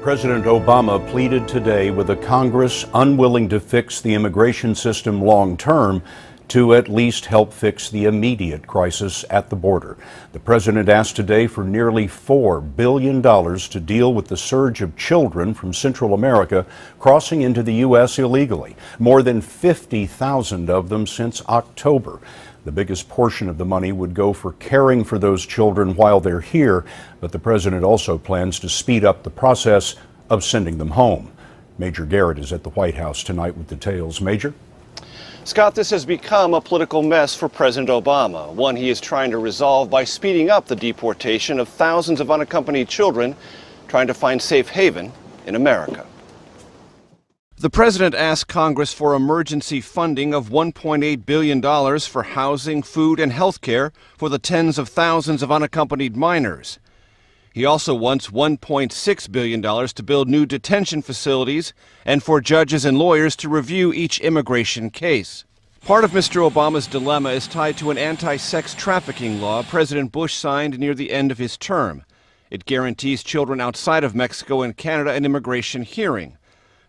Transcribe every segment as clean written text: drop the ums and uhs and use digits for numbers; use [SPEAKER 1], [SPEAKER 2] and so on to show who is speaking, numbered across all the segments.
[SPEAKER 1] President Obama pleaded today with a Congress unwilling to fix the immigration system long term to at least help fix the immediate crisis at the border. The president asked today for nearly $4 billion to deal with the surge of children from Central America crossing into the U.S. illegally, more than 50,000 of them since October. The biggest portion of the money would go for caring for those children while they're here, but the president also plans to speed up the process of sending them home. Major Garrett is at the White House tonight with details. Major?
[SPEAKER 2] Scott, this has become a political mess for President Obama, one he is trying to resolve by speeding up the deportation of thousands of unaccompanied children trying to find safe haven in America. The president asked Congress for emergency funding of $1.8 billion for housing, food, and health care for the tens of thousands of unaccompanied minors. He also wants $1.6 billion to build new detention facilities and for judges and lawyers to review each immigration case. Part of Mr. Obama's dilemma is tied to an anti-sex trafficking law President Bush signed near the end of his term. It guarantees children outside of Mexico and Canada an immigration hearing.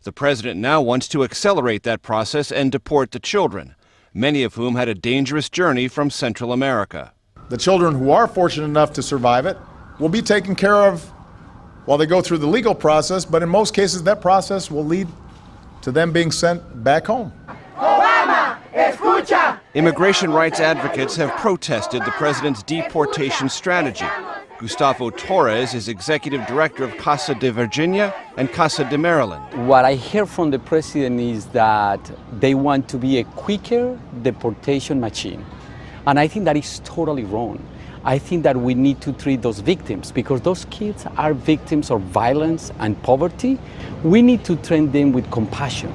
[SPEAKER 2] The president now wants to accelerate that process and deport the children, many of whom had a dangerous journey from Central America.
[SPEAKER 3] The children who are fortunate enough to survive it will be taken care of while they go through the legal process, but in most cases that process will lead to them being sent back home.
[SPEAKER 4] Obama, escucha!
[SPEAKER 2] Immigration rights advocates have protested the president's deportation strategy. Gustavo Torres is executive director of Casa de Virginia and Casa de Maryland.
[SPEAKER 5] What I hear from the president is that they want to be a quicker deportation machine. And I think that is totally wrong. I think that we need to treat those victims because those kids are victims of violence and poverty. We need to treat them with compassion.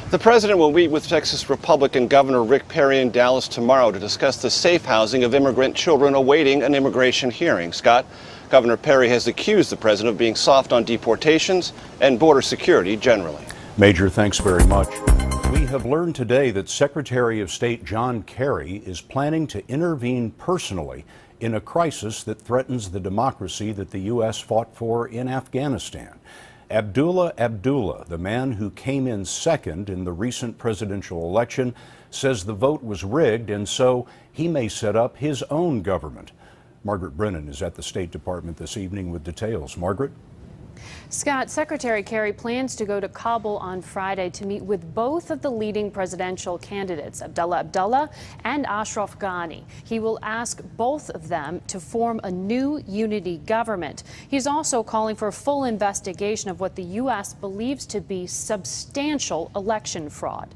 [SPEAKER 2] The president will meet with Texas Republican Governor Rick Perry in Dallas tomorrow to discuss the safe housing of immigrant children awaiting an immigration hearing. Scott, Governor Perry has accused the president of being soft on deportations and border security generally.
[SPEAKER 1] Major, thanks very much. We have learned today that Secretary of State John Kerry is planning to intervene personally in a crisis that threatens the democracy that the U.S. fought for in Afghanistan. Abdullah Abdullah, the man who came in second in the recent presidential election, says the vote was rigged and so he may set up his own government. Margaret Brennan is at the State Department this evening with details. Margaret?
[SPEAKER 6] Scott, Secretary Kerry plans to go to Kabul on Friday to meet with both of the leading presidential candidates, Abdullah Abdullah and Ashraf Ghani. He will ask both of them to form a new unity government. He's also calling for a full investigation of what the U.S. believes to be substantial election fraud.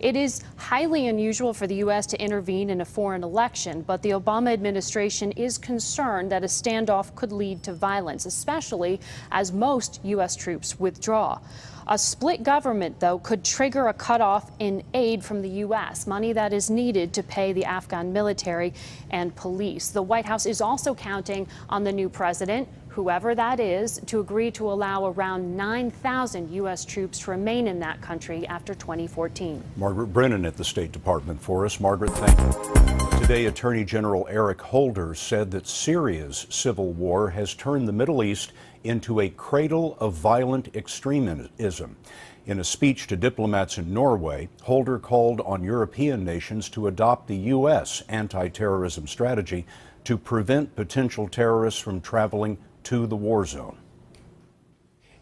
[SPEAKER 6] It is highly unusual for the U.S. to intervene in a foreign election, but the Obama administration is concerned that a standoff could lead to violence, especially as most U.S. troops withdraw. A split government, though, could trigger a cutoff in aid from the U.S., money that is needed to pay the Afghan military and police. The White House is also counting on the new president, whoever that is, to agree to allow around 9,000 U.S. troops to remain in that country after 2014.
[SPEAKER 1] Margaret Brennan at the State Department for us. Margaret, thank you. Today, Attorney General Eric Holder said that Syria's civil war has turned the Middle East into a cradle of violent extremism. In a speech to diplomats in Norway, Holder called on European nations to adopt the U.S. anti-terrorism strategy to prevent potential terrorists from traveling to the war zone.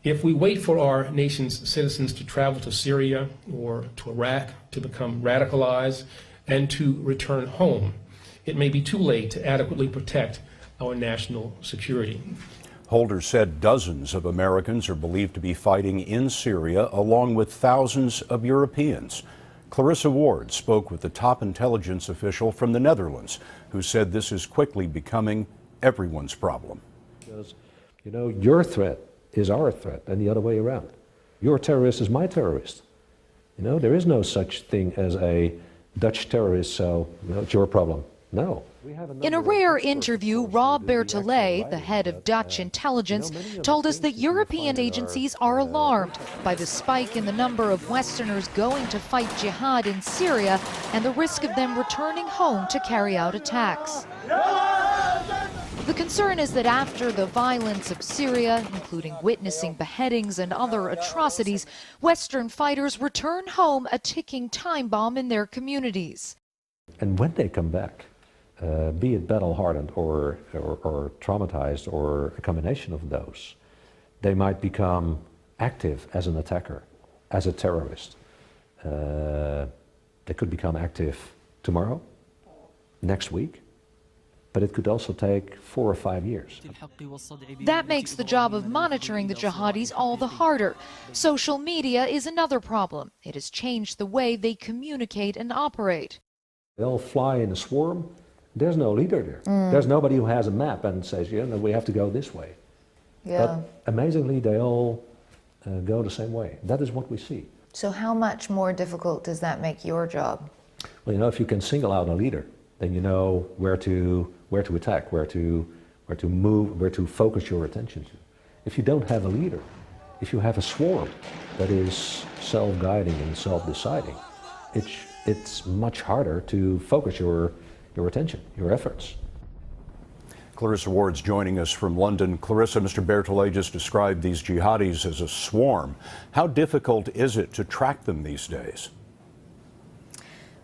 [SPEAKER 7] If we wait for our nation's citizens to travel to Syria or to Iraq to become radicalized and to return home, it may be too late to adequately protect our national security.
[SPEAKER 1] Holder said dozens of Americans are believed to be fighting in Syria, along with thousands of Europeans. Clarissa Ward spoke with the top intelligence official from the Netherlands, who said this is quickly becoming everyone's problem.
[SPEAKER 8] Because, you know, your threat is our threat and the other way around. Your terrorist is my terrorist. You know, there is no such thing as a Dutch terrorist, so you know, it's your problem. No.
[SPEAKER 9] In a rare interview, Rob Bertolet, the head of Dutch intelligence, told us that European agencies are alarmed by the spike in the number of Westerners going to fight jihad in Syria and the risk of them returning home to carry out attacks. The concern is that after the violence of Syria, including witnessing beheadings and other atrocities, Western fighters return home a ticking time bomb in their communities.
[SPEAKER 8] And when they come back, be it battle-hardened or traumatized or a combination of those, they might become active as an attacker, as a terrorist. They could become active tomorrow, next week, but it could also take 4 or 5 years.
[SPEAKER 9] That makes the job of monitoring the jihadis all the harder. Social media is another problem. It has changed the way they communicate and operate.
[SPEAKER 8] They'll fly in a swarm. There's no leader there. There's nobody who has a map and says, you know, we have to go this way.
[SPEAKER 10] Yeah.
[SPEAKER 8] But amazingly, they all go the same way. That is what we see.
[SPEAKER 10] So how much more difficult does that make your job?
[SPEAKER 8] Well, you know, if you can single out a leader, then you know where to attack, where to move, where to focus your attention to. If you don't have a leader, if you have a swarm that is self-guiding and self-deciding, it's much harder to focus your attention, your efforts.
[SPEAKER 1] Clarissa Ward's joining us from London. Clarissa, Mr. Bertolet just described these jihadis as a swarm. How difficult is it to track them these days?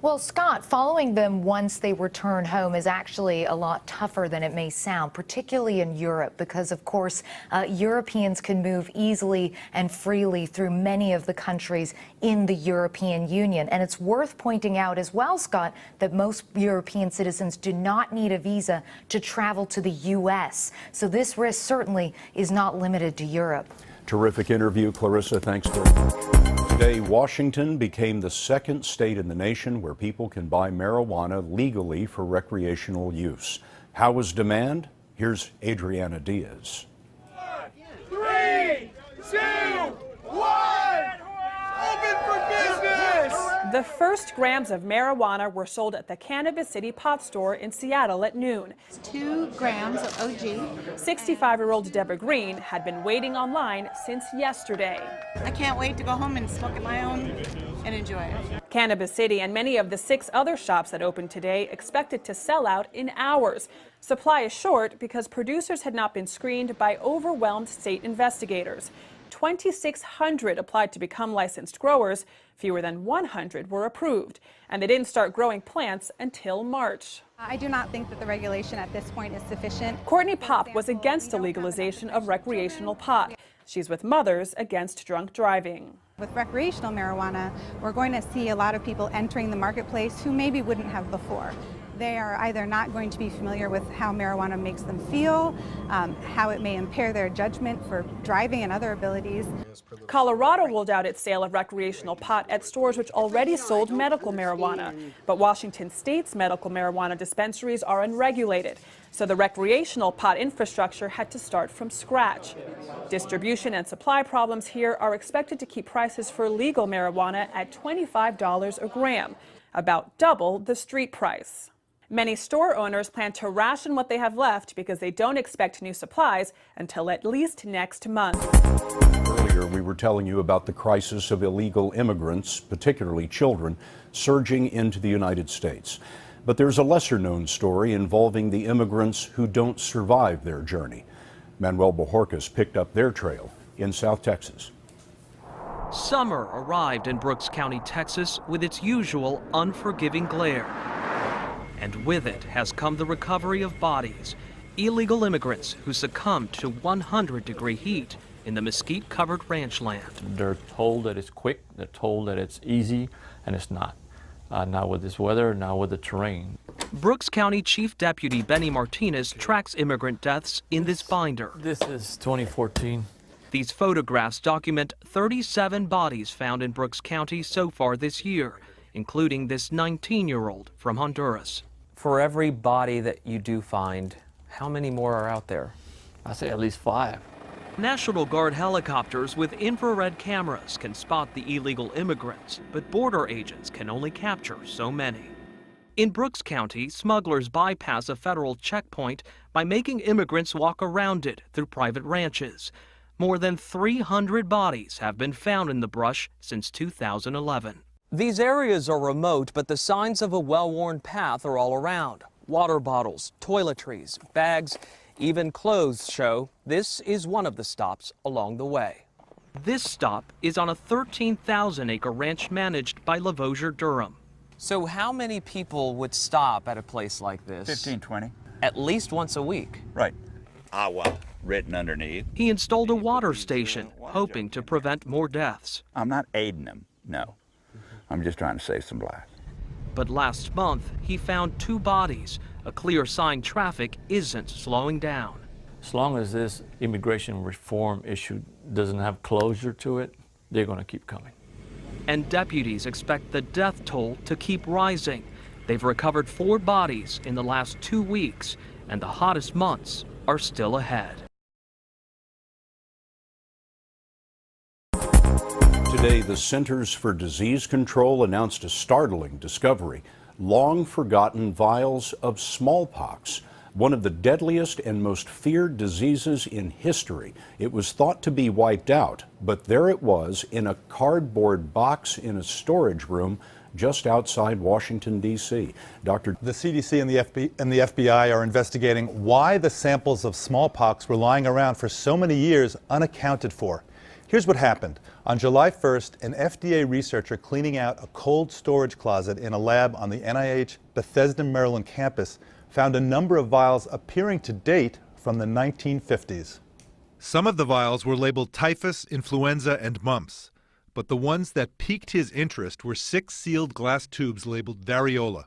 [SPEAKER 10] Well, Scott, following them once they return home is actually a lot tougher than it may sound, particularly in Europe, because, of course, Europeans can move easily and freely through many of the countries in the European Union. And it's worth pointing out as well, Scott, that most European citizens do not need a visa to travel to the U.S. So this risk certainly is not limited to Europe.
[SPEAKER 1] Terrific interview, Clarissa. Thanks very much. Today, Washington became the second state in the nation where people can buy marijuana legally for recreational use. How was demand? Here's Adriana Diaz.
[SPEAKER 4] 3, 2, 1! Open for business!
[SPEAKER 11] The first grams of marijuana were sold at the Cannabis City pot store in Seattle at noon.
[SPEAKER 12] 2 grams of OG.
[SPEAKER 11] 65-year-old Deborah Green had been waiting online since yesterday.
[SPEAKER 12] I can't wait to go home and smoke at my own and enjoy it.
[SPEAKER 11] Cannabis City and many of the 6 other shops that opened today expected to sell out in hours. Supply is short because producers had not been screened by overwhelmed state investigators. 2,600 applied to become licensed growers. Fewer than 100 were approved, and they didn't start growing plants until March.
[SPEAKER 12] I do not think that the regulation at this point is sufficient.
[SPEAKER 11] Courtney Popp was against the legalization of recreational pot. She's with Mothers Against Drunk Driving.
[SPEAKER 12] With recreational marijuana, we're going to see a lot of people entering the marketplace who maybe wouldn't have before. They are either not going to be familiar with how marijuana makes them feel, how it may impair their judgment for driving and other abilities.
[SPEAKER 11] Colorado ruled out its sale of recreational pot at stores which already sold medical marijuana. But Washington State's medical marijuana dispensaries are unregulated, so the recreational pot infrastructure had to start from scratch. Distribution and supply problems here are expected to keep prices for legal marijuana at $25 a gram, about double the street price. Many store owners plan to ration what they have left because they don't expect new supplies until at least next month.
[SPEAKER 1] Earlier, we were telling you about the crisis of illegal immigrants, particularly children, surging into the United States. But there's a lesser-known story involving the immigrants who don't survive their journey. Manuel Bojorquez picked up their trail in South Texas.
[SPEAKER 13] Summer arrived in Brooks County, Texas, with its usual unforgiving glare. And with it has come the recovery of bodies, illegal immigrants who succumbed to 100-degree heat in the mesquite-covered ranch land.
[SPEAKER 14] They're told that it's quick, they're told that it's easy, and it's not. Not with this weather, not with the terrain.
[SPEAKER 13] Brooks County Chief Deputy Benny Martinez tracks immigrant deaths in this binder.
[SPEAKER 14] This is 2014.
[SPEAKER 13] These photographs document 37 bodies found in Brooks County so far this year, including this 19-year-old from Honduras.
[SPEAKER 15] For every body that you do find, how many more are out there?
[SPEAKER 14] I say at least 5.
[SPEAKER 13] National Guard helicopters with infrared cameras can spot the illegal immigrants, but border agents can only capture so many. In Brooks County, smugglers bypass a federal checkpoint by making immigrants walk around it through private ranches. More than 300 bodies have been found in the brush since 2011.
[SPEAKER 15] These areas are remote, but the signs of a well-worn path are all around. Water bottles, toiletries, bags, Even clothes show this is one of the stops along the way.
[SPEAKER 13] This stop is on a 13,000-acre ranch managed by Lavoisier Durham.
[SPEAKER 15] So how many people would stop at a place like this?
[SPEAKER 16] 15, 20.
[SPEAKER 15] At least once a week.
[SPEAKER 16] Right. Well, written underneath.
[SPEAKER 13] He installed a water station, hoping to prevent more deaths.
[SPEAKER 16] I'm not aiding them, no. I'm just trying to save some lives.
[SPEAKER 13] But last month, he found 2 bodies, a clear sign traffic isn't slowing down.
[SPEAKER 14] As long as this immigration reform issue doesn't have closure to it, they're going to keep coming.
[SPEAKER 13] And deputies expect the death toll to keep rising. They've recovered 4 bodies in the last 2 weeks, and the hottest months are still ahead.
[SPEAKER 1] Today, the Centers for Disease Control announced a startling discovery: long-forgotten vials of smallpox, one of the deadliest and most feared diseases in history. It was thought to be wiped out, but there it was in a cardboard box in a storage room just outside Washington, D.C.
[SPEAKER 17] The CDC and the FBI are investigating why the samples of smallpox were lying around for so many years unaccounted for. Here's what happened. On July 1st, an FDA researcher cleaning out a cold storage closet in a lab on the NIH Bethesda, Maryland campus found a number of vials appearing to date from the 1950s.
[SPEAKER 18] Some of the vials were labeled typhus, influenza, and mumps, but the ones that piqued his interest were 6 sealed glass tubes labeled variola,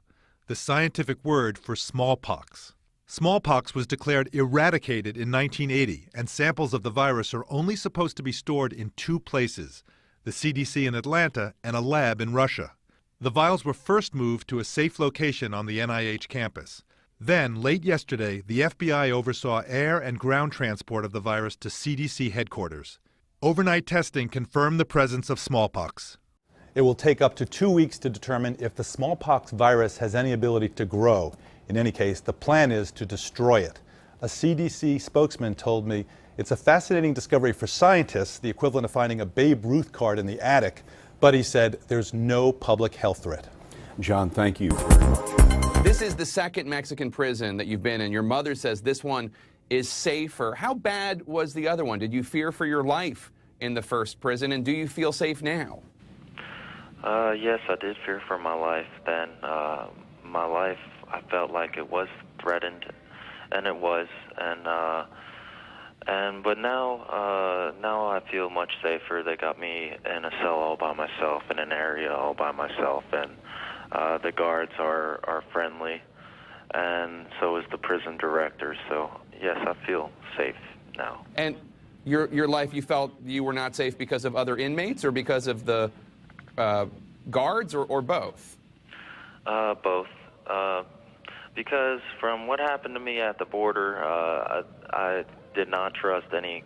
[SPEAKER 18] the scientific word for smallpox. Smallpox was declared eradicated in 1980, and samples of the virus are only supposed to be stored in 2 places, the CDC in Atlanta and a lab in Russia. The vials were first moved to a safe location on the NIH campus. Then, late yesterday, the FBI oversaw air and ground transport of the virus to CDC headquarters. Overnight testing confirmed the presence of smallpox.
[SPEAKER 17] It will take up to 2 weeks to determine if the smallpox virus has any ability to grow. In any case, the plan is to destroy it. A CDC spokesman told me it's a fascinating discovery for scientists, the equivalent of finding a Babe Ruth card in the attic, but he said there's no public health threat.
[SPEAKER 1] John, thank you very much.
[SPEAKER 19] This is the second Mexican prison that you've been in. Your mother says this one is safer. How bad was the other one? Did you fear for your life in the first prison, and do you feel safe now?
[SPEAKER 20] Yes, I did fear for my life then. My life, I felt like it was threatened, and it was, but now I feel much safer. They got me in a cell all by myself, in an area all by myself, and the guards are friendly, and so is the prison director. So yes, I feel safe now.
[SPEAKER 19] And your life, you felt you were not safe because of other inmates or because of the guards, or both?
[SPEAKER 20] Both. Because from what happened to me at the border, I did not trust any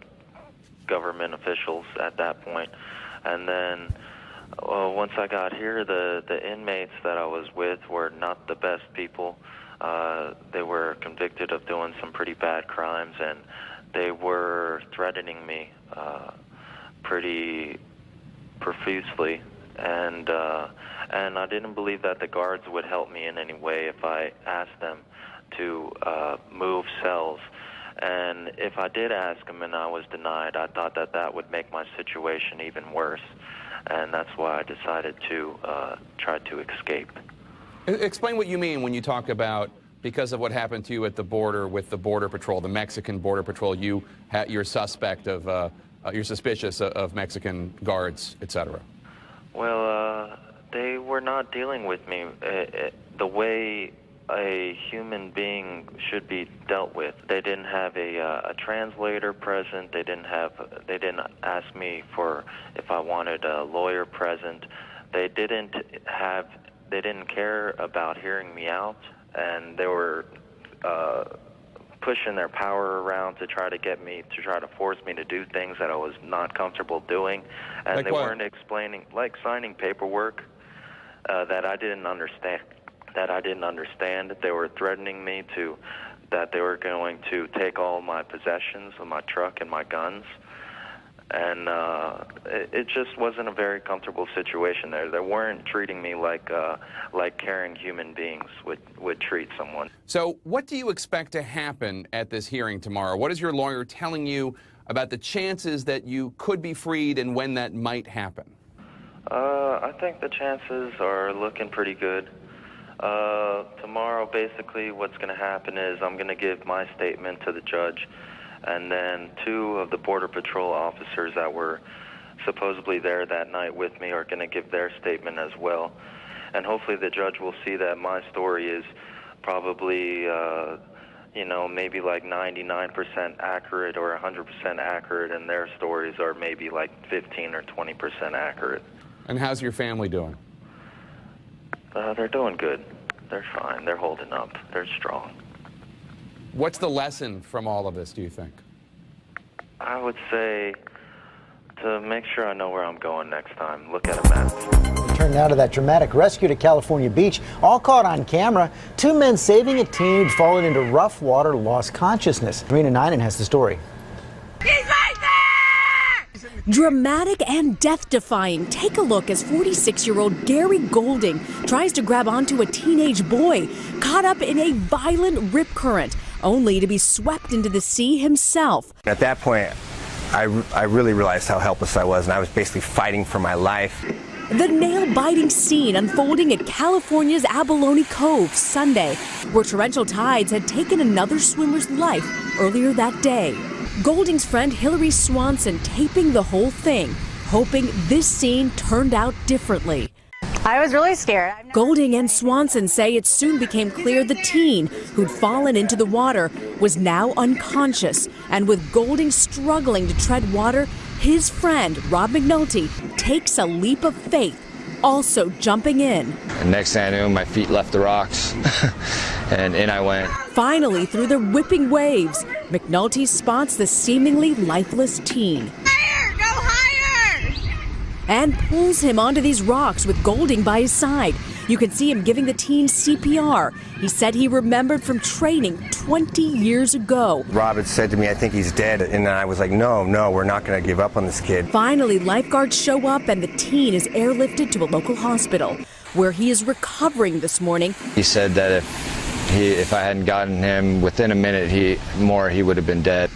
[SPEAKER 20] government officials at that point. And then once I got here, the inmates that I was with were not the best people. They were convicted of doing some pretty bad crimes, and they were threatening me pretty profusely. And I didn't believe that the guards would help me in any way if I asked them to move cells. And if I did ask them and I was denied, I thought that that would make my situation even worse. And that's why I decided to try to escape.
[SPEAKER 19] Explain what you mean when you talk about because of what happened to you at the border with the Border Patrol, the Mexican Border Patrol. You're suspect of, you're suspicious of Mexican guards, etc.
[SPEAKER 20] Well, they were not dealing with me the way a human being should be dealt with. They didn't have a translator present. They didn't ask me for if I wanted a lawyer present. They didn't care about hearing me out, and they were pushing their power around to try to force me to do things that I was not comfortable doing. And
[SPEAKER 19] like
[SPEAKER 20] they
[SPEAKER 19] what?
[SPEAKER 20] weren't explaining, like signing paperwork that I didn't understand. They were threatening me that they were going to take all my possessions, my truck and my guns. And it just wasn't a very comfortable situation there. They weren't treating me like caring human beings would treat someone.
[SPEAKER 19] So what do you expect to happen at this hearing tomorrow? What is your lawyer telling you about the chances that you could be freed and when that might happen?
[SPEAKER 20] I think the chances are looking pretty good. Tomorrow, basically, what's going to happen is I'm going to give my statement to the judge, and then 2 of the Border Patrol officers that were supposedly there that night with me are going to give their statement as well. And hopefully the judge will see that my story is probably, maybe like 99% accurate or 100% accurate, and their stories are maybe like 15 or 20% accurate.
[SPEAKER 19] And how's your family doing?
[SPEAKER 20] They're doing good. They're fine. They're holding up. They're strong.
[SPEAKER 19] What's the lesson from all of this, do you think?
[SPEAKER 20] I would say to make sure I know where I'm going next time, look at a map.
[SPEAKER 21] We turn now to that dramatic rescue to California Beach, all caught on camera. 2 men saving a teen who'd fallen into rough water, lost consciousness. Marina Ninen has the story.
[SPEAKER 22] Dramatic and death-defying. Take a look as 46-year-old Gary Golding tries to grab onto a teenage boy caught up in a violent rip current, only to be swept into the sea himself.
[SPEAKER 23] At that point, I really realized how helpless I was, and I was basically fighting for my life.
[SPEAKER 22] The nail-biting scene unfolding at California's Abalone Cove Sunday, where torrential tides had taken another swimmer's life earlier that day. Golding's friend Hillary Swanson taping the whole thing, hoping this scene turned out differently.
[SPEAKER 24] I was really scared.
[SPEAKER 22] Golding and Swanson say it soon became clear the teen who'd fallen into the water was now unconscious, and with Golding struggling to tread water, his friend Rob McNulty takes a leap of faith, also jumping in.
[SPEAKER 25] And next thing I knew, my feet left the rocks, and in I went.
[SPEAKER 22] Finally, through the whipping waves, McNulty spots the seemingly lifeless teen.
[SPEAKER 24] Higher! Go higher!
[SPEAKER 22] And pulls him onto these rocks with Golding by his side. You can see him giving the teen CPR. He said he remembered from training 20 years ago.
[SPEAKER 23] Rob had said to me, I think he's dead. And I was like, no, we're not going to give up on this kid.
[SPEAKER 22] Finally, lifeguards show up and the teen is airlifted to a local hospital, where he is recovering this morning.
[SPEAKER 25] He said that if I hadn't gotten him within a minute he would have been dead.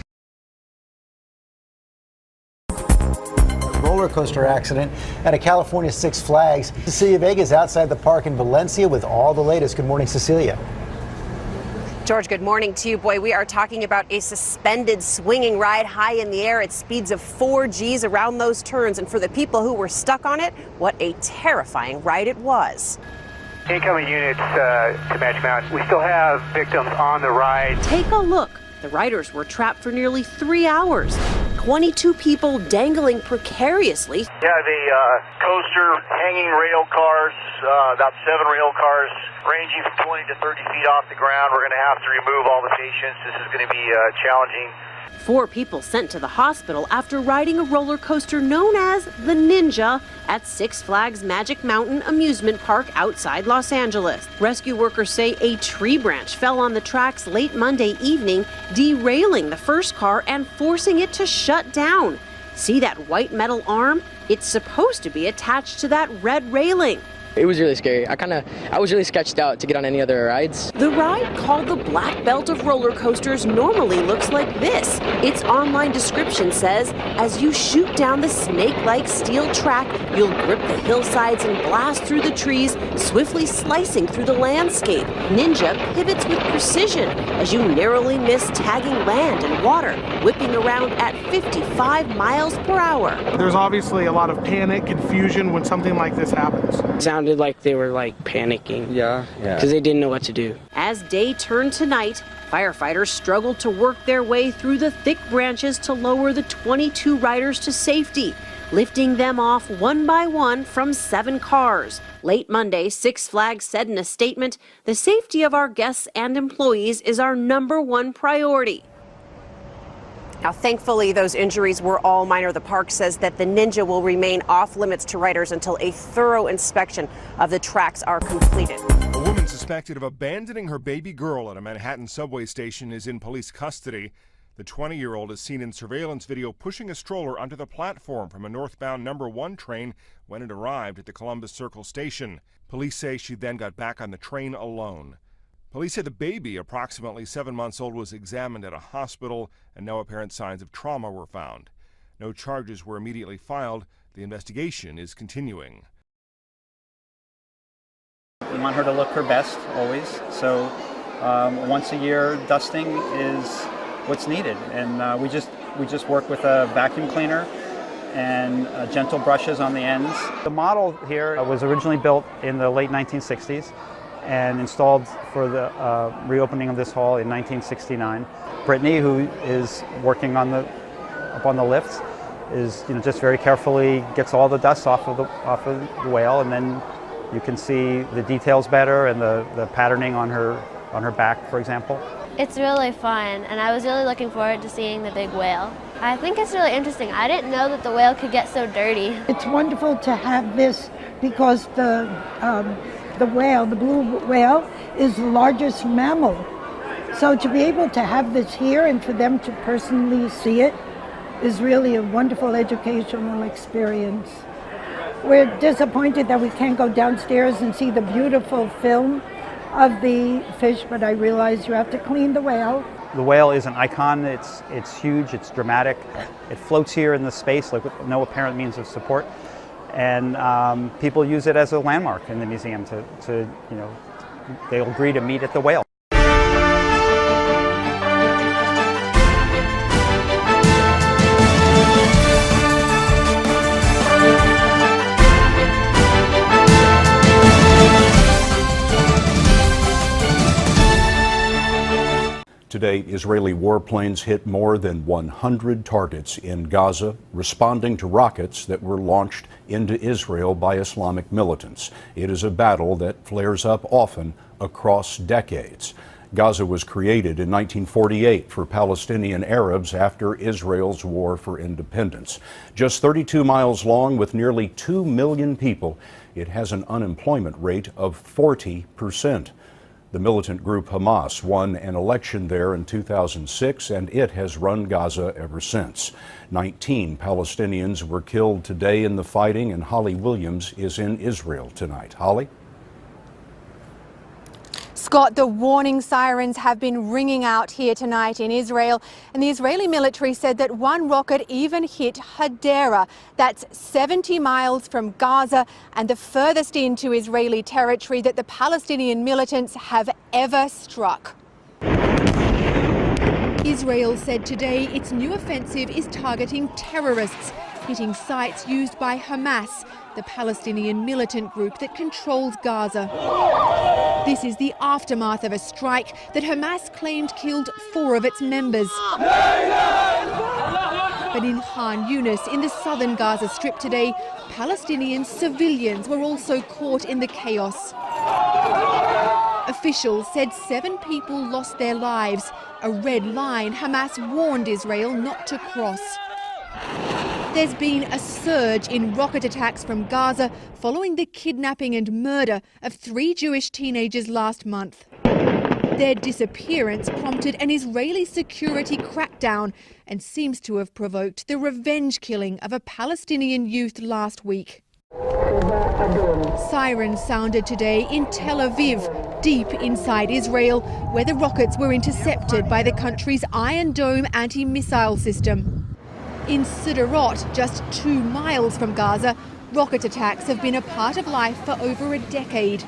[SPEAKER 21] Roller coaster accident at a California Six Flags. Cecilia Vega is outside the park in Valencia with all the latest. Good morning, Cecilia.
[SPEAKER 26] George, good morning to you. Boy, we are talking about a suspended swinging ride high in the air at speeds of 4 Gs around those turns. And for the people who were stuck on it, what a terrifying ride it was.
[SPEAKER 27] Incoming units to Match Mountain. We still have victims on the ride.
[SPEAKER 26] Take a look. The riders were trapped for nearly 3 hours. 22 people dangling precariously.
[SPEAKER 27] Yeah, the coaster, hanging rail cars, about 7 rail cars ranging from 20 to 30 feet off the ground. We're going to have to remove all the patients. This is going to be challenging.
[SPEAKER 26] 4 people sent to the hospital after riding a roller coaster known as the Ninja at Six Flags Magic Mountain amusement park outside Los Angeles. Rescue workers say a tree branch fell on the tracks late Monday evening, derailing the first car and forcing it to shut down. See that white metal arm? It's supposed to be attached to that red railing.
[SPEAKER 28] It was really scary. I was really sketched out to get on any other rides.
[SPEAKER 26] The ride, called the Black Belt of roller coasters, normally looks like this. Its online description says, as you shoot down the snake-like steel track, you'll grip the hillsides and blast through the trees, swiftly slicing through the landscape. Ninja pivots with precision as you narrowly miss tagging land and water, whipping around at 55 miles per hour.
[SPEAKER 29] There's obviously a lot of panic, confusion when something like this happens.
[SPEAKER 28] It sounded like they were panicking. Yeah. Because they didn't know what to do.
[SPEAKER 26] As day turned to night, firefighters struggled to work their way through the thick branches to lower the 22 riders to safety, lifting them off one by one from 7 cars. Late Monday, Six Flags said in a statement, "The safety of our guests and employees is our #1 priority." Now, thankfully, those injuries were all minor. The park says that the Ninja will remain off limits to riders until a thorough inspection of the tracks are completed.
[SPEAKER 30] A woman suspected of abandoning her baby girl at a Manhattan subway station is in police custody.
[SPEAKER 2] The 20-year-old is seen in surveillance video pushing a stroller onto the platform from a northbound number 1 train when it arrived at the Columbus Circle station. Police say she then got back on the train alone. Police say the baby, approximately 7 months old, was examined at a hospital and no apparent signs of trauma were found. No charges were immediately filed. The investigation is continuing.
[SPEAKER 3] We want her to look her best always, so once a year dusting is what's needed, and we just work with a vacuum cleaner and gentle brushes on the ends. The model here was originally built in the late 1960s and installed for the reopening of this hall in 1969. Brittany, who is working up on the lift, is just very carefully gets all the dust off of the whale, and then you can see the details better and the patterning on her back, for example.
[SPEAKER 4] It's really fun, and I was really looking forward to seeing the big whale. I think it's really interesting. I didn't know that the whale could get so dirty.
[SPEAKER 5] It's wonderful to have this because the whale, the blue whale, is the largest mammal. So to be able to have this here and for them to personally see it is really a wonderful educational experience. We're disappointed that we can't go downstairs and see the beautiful film of the fish, but I realize you have to clean the whale.
[SPEAKER 3] The whale is an icon. It's huge, it's dramatic. It floats here in the space like with no apparent means of support, and people use it as a landmark in the museum to they'll agree to meet at the whale.
[SPEAKER 1] Today, Israeli warplanes hit more than 100 targets in Gaza, responding to rockets that were launched into Israel by Islamic militants. It is a battle that flares up often across decades. Gaza was created in 1948 for Palestinian Arabs after Israel's war for independence. Just 32 miles long with nearly 2 million people, it has an unemployment rate of 40%. The militant group Hamas won an election there in 2006, and it has run Gaza ever since. 19 Palestinians were killed today in the fighting, and Holly Williams is in Israel tonight. Holly?
[SPEAKER 6] Scott, the warning sirens have been ringing out here tonight in Israel, and the Israeli military said that one rocket even hit Hadera. That's 70 miles from Gaza and the furthest into Israeli territory that the Palestinian militants have ever struck. Israel said today its new offensive is targeting terrorists, hitting sites used by Hamas, the Palestinian militant group that controls Gaza. This is the aftermath of a strike that Hamas claimed killed 4 of its members. But in Khan Yunis, in the southern Gaza Strip today, Palestinian civilians were also caught in the chaos. Officials said 7 people lost their lives, a red line Hamas warned Israel not to cross. There's been a surge in rocket attacks from Gaza following the kidnapping and murder of 3 Jewish teenagers last month. Their disappearance prompted an Israeli security crackdown and seems to have provoked the revenge killing of a Palestinian youth last week. Sirens sounded today in Tel Aviv, deep inside Israel, where the rockets were intercepted by the country's Iron Dome anti-missile system. In Sderot, just 2 miles from Gaza, rocket attacks have been a part of life for over a decade.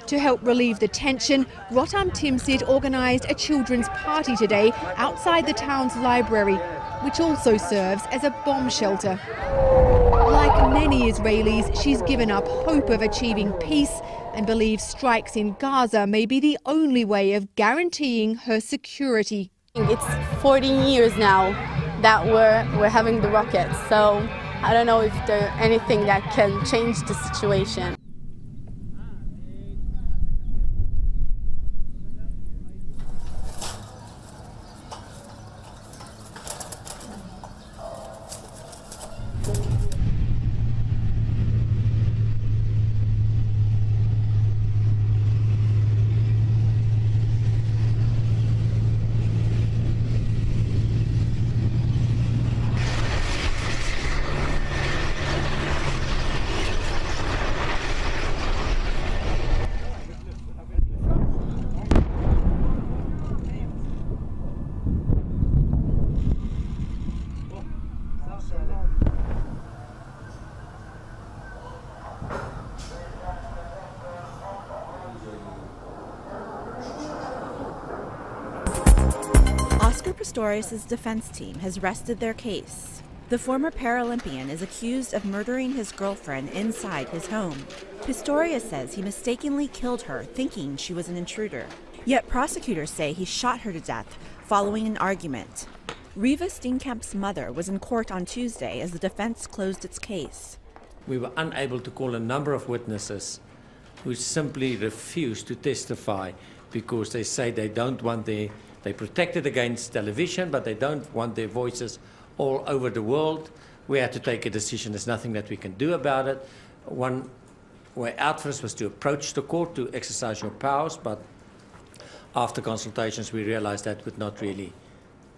[SPEAKER 6] To help relieve the tension, Rotam Timsid organised a children's party today outside the town's library, which also serves as a bomb shelter. Like many Israelis, she's given up hope of achieving peace and believes strikes in Gaza may be the only way of guaranteeing her security.
[SPEAKER 7] It's 14 years now that we're having the rockets, so I don't know if there's anything that can change the situation.
[SPEAKER 8] Pistorius' defense team has rested their case. The former Paralympian is accused of murdering his girlfriend inside his home. Pistorius says he mistakenly killed her, thinking she was an intruder. Yet prosecutors say he shot her to death following an argument. Riva Steenkamp's mother was in court on Tuesday as the defense closed its case.
[SPEAKER 9] We were unable to call a number of witnesses who simply refused to testify because they say they don't want they protected against television, but they don't want their voices all over the world. We had to take a decision. There's nothing that we can do about it. One way out for us was to approach the court to exercise your powers, but after consultations we realized that would not really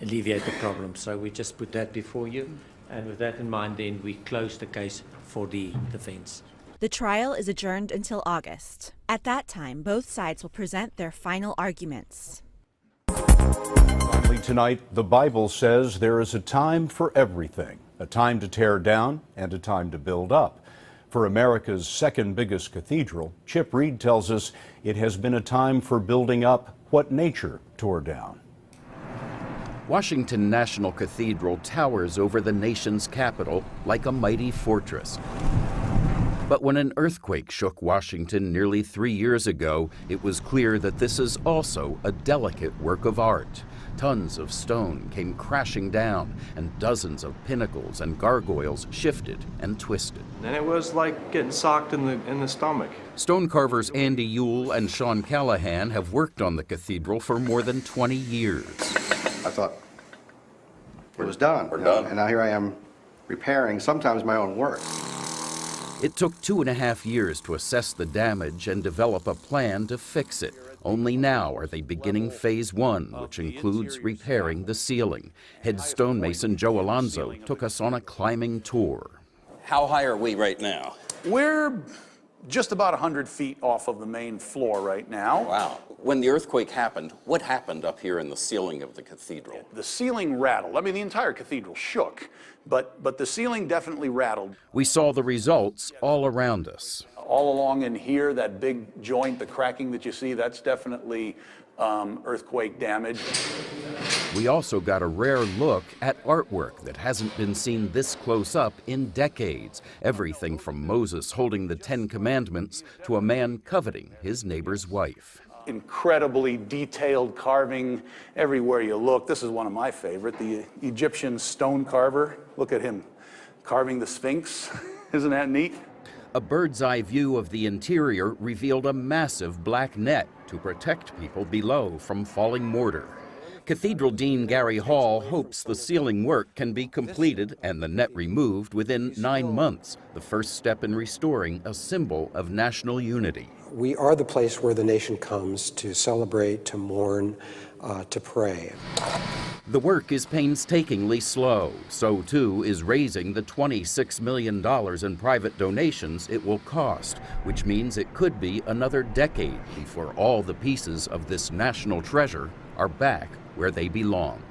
[SPEAKER 9] alleviate the problem. So we just put that before you, and with that in mind then we closed the case for the defense.
[SPEAKER 8] The trial is adjourned until August. At that time, both sides will present their final arguments.
[SPEAKER 1] Finally tonight, the Bible says there is a time for everything, a time to tear down and a time to build up. For America's second biggest cathedral, Chip Reed tells us it has been a time for building up what nature tore down.
[SPEAKER 10] Washington National Cathedral towers over the nation's capital like a mighty fortress. But when an earthquake shook Washington nearly 3 years ago, it was clear that this is also a delicate work of art. Tons of stone came crashing down, and dozens of pinnacles and gargoyles shifted and twisted.
[SPEAKER 11] And it was like getting socked in the stomach.
[SPEAKER 10] Stone carvers Andy Yule and Sean Callahan have worked on the cathedral for more than 20 years.
[SPEAKER 12] I thought it was done. We're done. And now here I am repairing sometimes my own work.
[SPEAKER 10] It took 2.5 years to assess the damage and develop a plan to fix it. Only now are they beginning phase 1, which includes repairing the ceiling. Head stonemason Joe Alonzo took us on a climbing tour.
[SPEAKER 13] How high are we right now?
[SPEAKER 14] We're just about 100 feet off of the main floor right now.
[SPEAKER 13] Wow. When the earthquake happened, what happened up here in the ceiling of the cathedral?
[SPEAKER 14] The ceiling rattled. I mean, the entire cathedral shook, but the ceiling definitely rattled.
[SPEAKER 10] We saw the results all around us.
[SPEAKER 14] All along in here, that big joint, the cracking that you see, that's definitely earthquake damage.
[SPEAKER 10] We also got a rare look at artwork that hasn't been seen this close up in decades. Everything from Moses holding the 10 Commandments to a man coveting his neighbor's wife.
[SPEAKER 14] Incredibly detailed carving everywhere you look. This is one of my favorite, the Egyptian stone carver. Look at him carving the Sphinx. Isn't that neat?
[SPEAKER 10] A bird's eye view of the interior revealed a massive black net to protect people below from falling mortar. Cathedral Dean Gary Hall hopes the ceiling work can be completed and the net removed within 9 months, the first step in restoring a symbol of national unity.
[SPEAKER 15] We are the place where the nation comes to celebrate, to mourn, to pray.
[SPEAKER 10] The work is painstakingly slow. So too is raising the $26 million in private donations it will cost, which means it could be another decade before all the pieces of this national treasure are back where they belong.